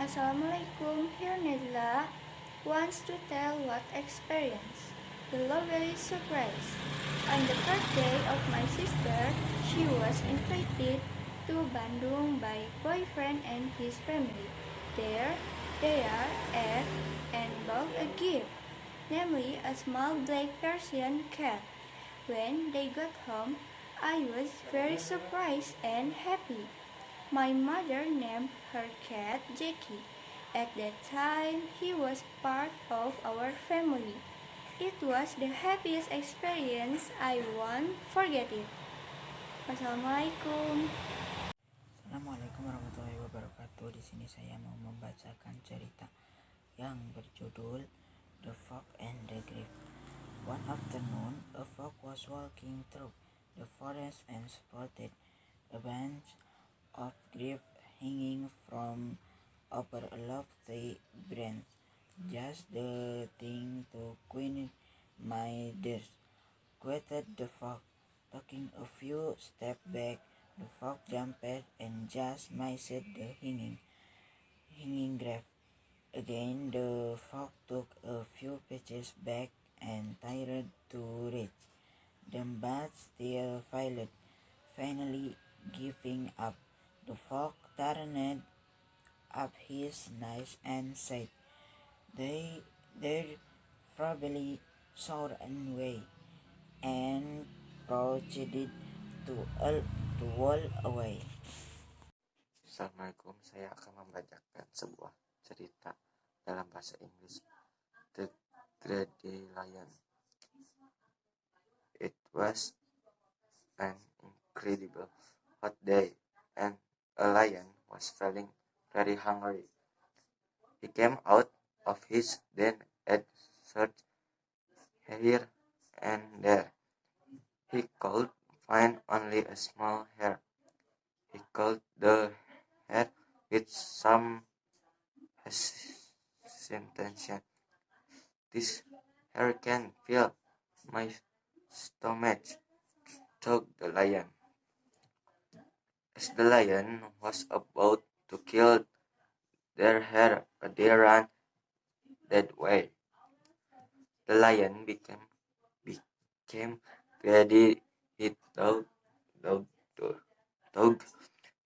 Assalamualaikum. Here Nedla wants to tell what experience. The lovely surprise. On the birthday of my sister, she was invited to Bandung by boyfriend and his family. There, they are at and bought a gift, namely a small black Persian cat. When they got home, I was very surprised and happy. My mother named her cat Jackie. At that time, he was part of our family. It was the happiest experience. I won't forget it. Wassalamualaikum. Assalamualaikum warahmatullahi wabarakatuh. Di sini saya mau membacakan cerita yang berjudul The Fog and the Grief. One afternoon, a fog was walking through the forest and spotted a bunch of grief hanging from over a lofty branch. Just the thing to quiet my nerves, quieted the fog. Taking a few steps back, the fog jumped and just missed the hanging grave. Again, the fog took a few paces back and tried to reach them, but still failed. Finally, giving up, the fog turned up his nose and said, "They're probably soared away," and proceeded to roll away. Assalamualaikum, saya akan membacakan sebuah cerita dalam bahasa Inggris. The Greedy Lion. It was an incredible hot day, and a lion was feeling very hungry. He came out of his den and searched here and there. He could find only a small hare. He called the hare with some hesitation. "This hare can fill my stomach," thought the lion. As the lion was about to kill their hare, they ran that way. The lion became greedy. He thought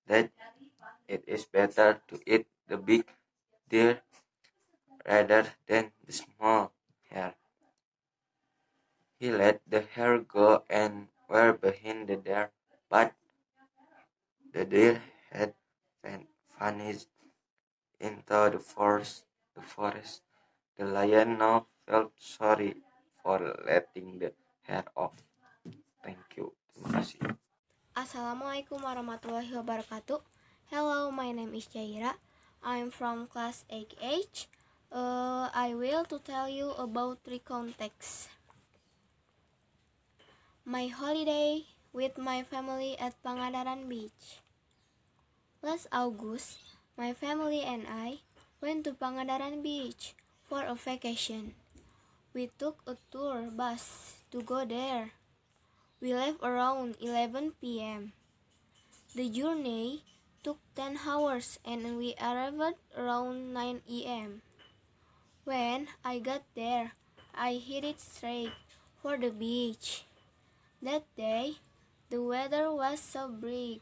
that it is better to eat the big deer rather than the small hare. He let the hare go and were behind the deer, but the deer had vanished into the forest. The lion now felt sorry for letting the hare off. Thank you. Terima kasih. Assalamualaikum warahmatullahi wabarakatuh. Hello, my name is Jaira. I'm from class 8H. I will to tell you about Recount text. My holiday with my family at Pangandaran Beach. Last August, my family and I went to Pangandaran Beach for a vacation. We took a tour bus to go there. We left around 11 p.m. The journey took 10 hours and we arrived around 9 a.m. When I got there, I headed straight for the beach. That day, the weather was so bright,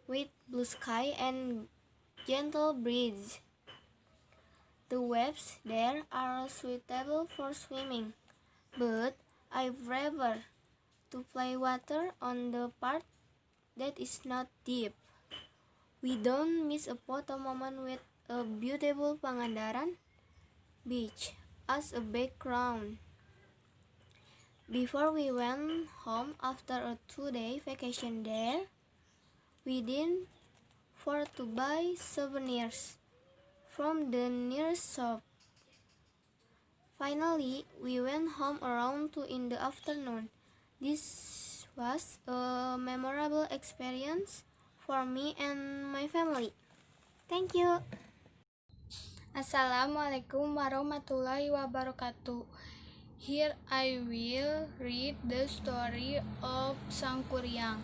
with blue sky and gentle breeze. The waves there are suitable for swimming, but I'd rather to play water on the part that is not deep. We don't miss a photo moment with a beautiful Pangandaran beach as a background. Before we went home after a 2-day vacation there, we did for to buy souvenirs from the nearest shop. Finally, we went home around 2 in the afternoon. This was a memorable experience for me and my family. Thank you. Assalamualaikum warahmatullahi wabarakatuh. Here I will read the story of Sangkuriang.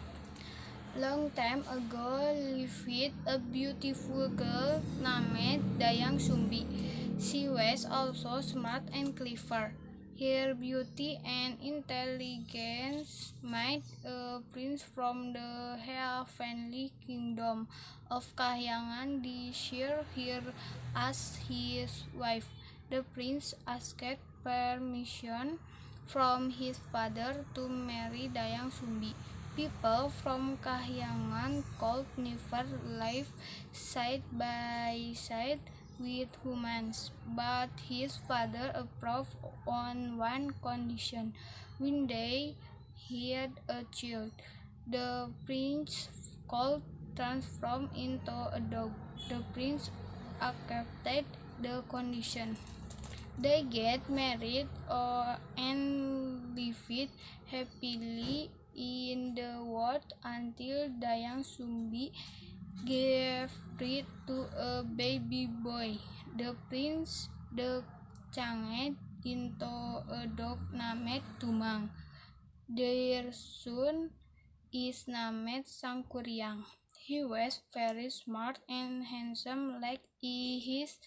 Long time ago lived a beautiful girl named Dayang Sumbi. She was also smart and clever. Her beauty and intelligence made a prince from the heavenly kingdom of Kahyangan desire her as his wife. The prince asked permission from his father to marry Dayang Sumbi. People from Kahyangan could never live side by side with humans, but his father approved on one condition: when they had a child, the prince could transform into a dog. The prince accepted the condition. They get married and lived happily in the world until Dayang Sumbi gave birth to a baby boy. The prince changed into a dog named Tumang. Their son is named Sangkuriang. He was very smart and handsome like his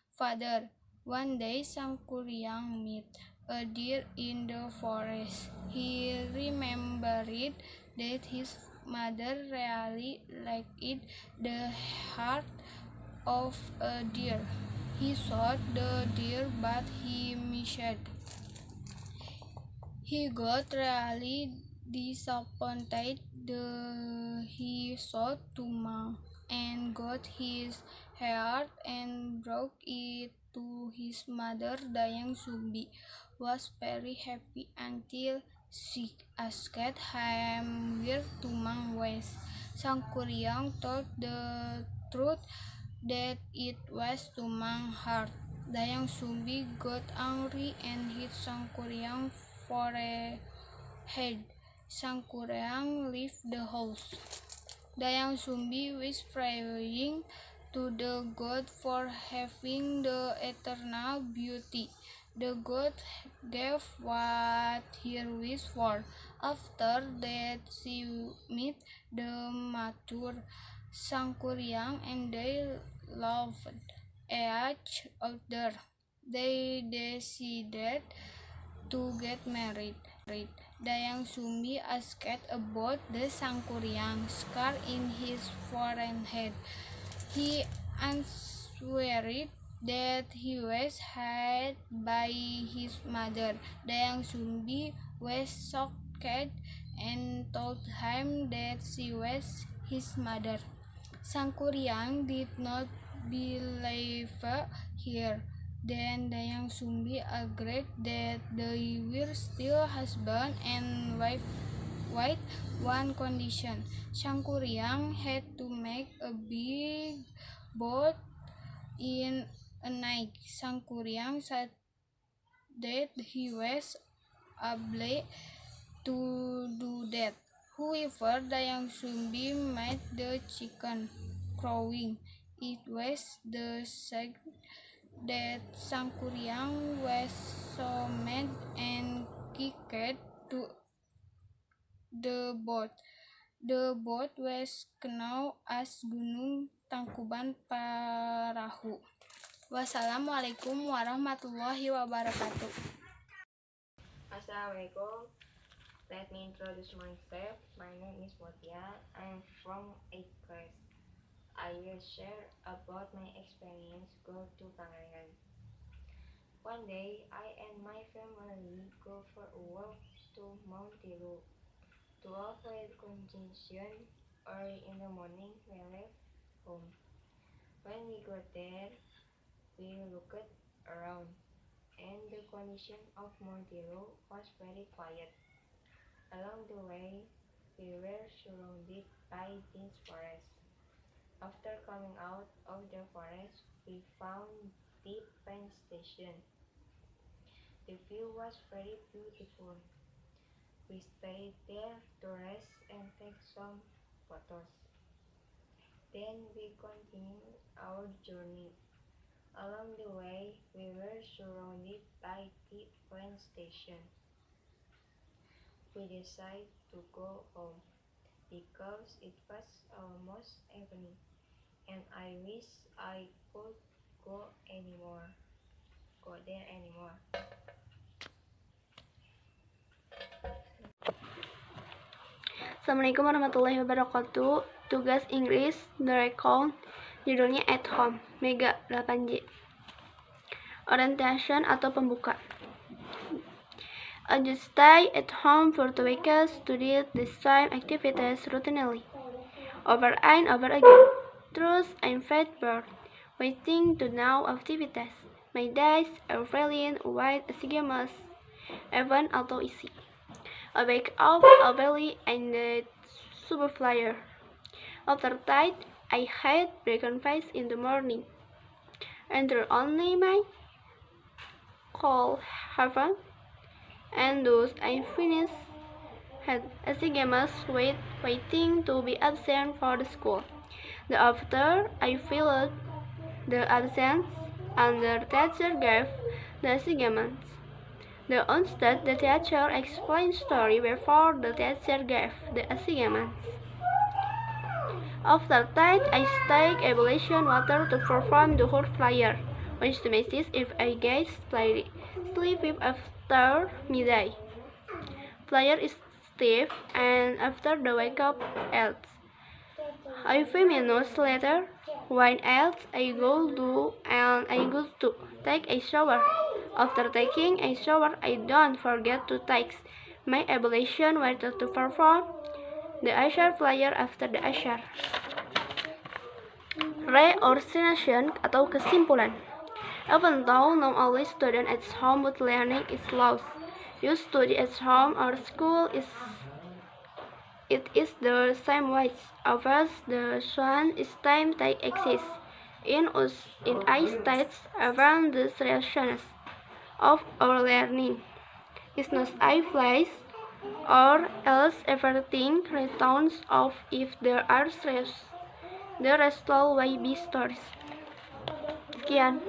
father. One day Sangkuriang met a deer in the forest. He remembered that his mother really liked the heart of a deer. He shot the deer, but he missed. He got really disappointed. He shot Tumang and got his heart and brought it to his mother. Dayang Sumbi was very happy until she asked him where Tumang was. Sangkuriang told the truth that it was Tumang's heart. Dayang Sumbi got angry and hit Sangkuriang for a head. Sangkuriang left the house. Dayang Sumbi was praying to the god for having the eternal beauty. The god gave what he wished for. After that, she met the mature Sangkuriang and they loved each other. They decided to get married. Dayang Sumbi asked about the Sangkuriang scar in his forehead. He answered that he was hurt by his mother. Dayang Sumbi was shocked and told him that she was his mother. Sangkuriang did not believe her. Then Dayang Sumbi agreed that they were still husband and wife with one condition. Sangkuriang had to make a big boat in a night. Sangkuriang said that he was able to do that. However, Dayang Sumbi made the chicken crowing. It was the sign that Sangkuriang was so mad and kicked to the boat. The boat was known as Gunung Tangkuban Parahu. Wassalamualaikum warahmatullahi wabarakatuh. Assalamualaikum. Let me introduce myself. My name is Motia. I'm from 8th class. I will share about my experience go to Pangandaran. One day, I and my family go for a walk to Mount Tiru. To avoid congestion, early in the morning we left home. When we got there, we looked around, and the condition of Mount Tiru was very quiet. Along the way, we were surrounded by dense forest. After coming out of the forest, we found the train station. The view was very beautiful. We stayed there to rest and take some photos. Then we continued our journey. Along the way, we were surrounded by the train station. We decided to go home because it was almost evening, and I wish I could go anymore. Go there anymore. Assalamualaikum warahmatullahi wabarakatuh. Tugas Inggris The Recount, judulnya At Home, Mega 8J. Orientation atau pembuka. I just stay at home for 2 weeks to do the same activities routinely, over and over again. Truth I'm fat bird, waiting to know activities. My days are feeling wide assignments, even although easy. I wake up early and super flyer. After that, I had breakfast in the morning. Enter only my call heaven, and thus I finished had assignments waiting to be absent for the school. The after I filled the absence and the teacher gave the assignments. Instead, the teacher explained story before the teacher gave the assignments. After that, I take evaluation water to perform the whole flyer, which the message if I get sleep after midday. Flyer is stiff and after the wake up else. A few minutes later, when else I go to take a shower. After taking a shower, I don't forget to take my evaluation water to perform the Asher flyer after the Asher. Reorientation atau kesimpulan. Even though not all students at home but learning is lost, you study at home or school it is the same way. As the sun is time they exist. In I states around the seriousness of our learning is not a place or else everything returns off if there are stress. The rest will be stories. Sekian.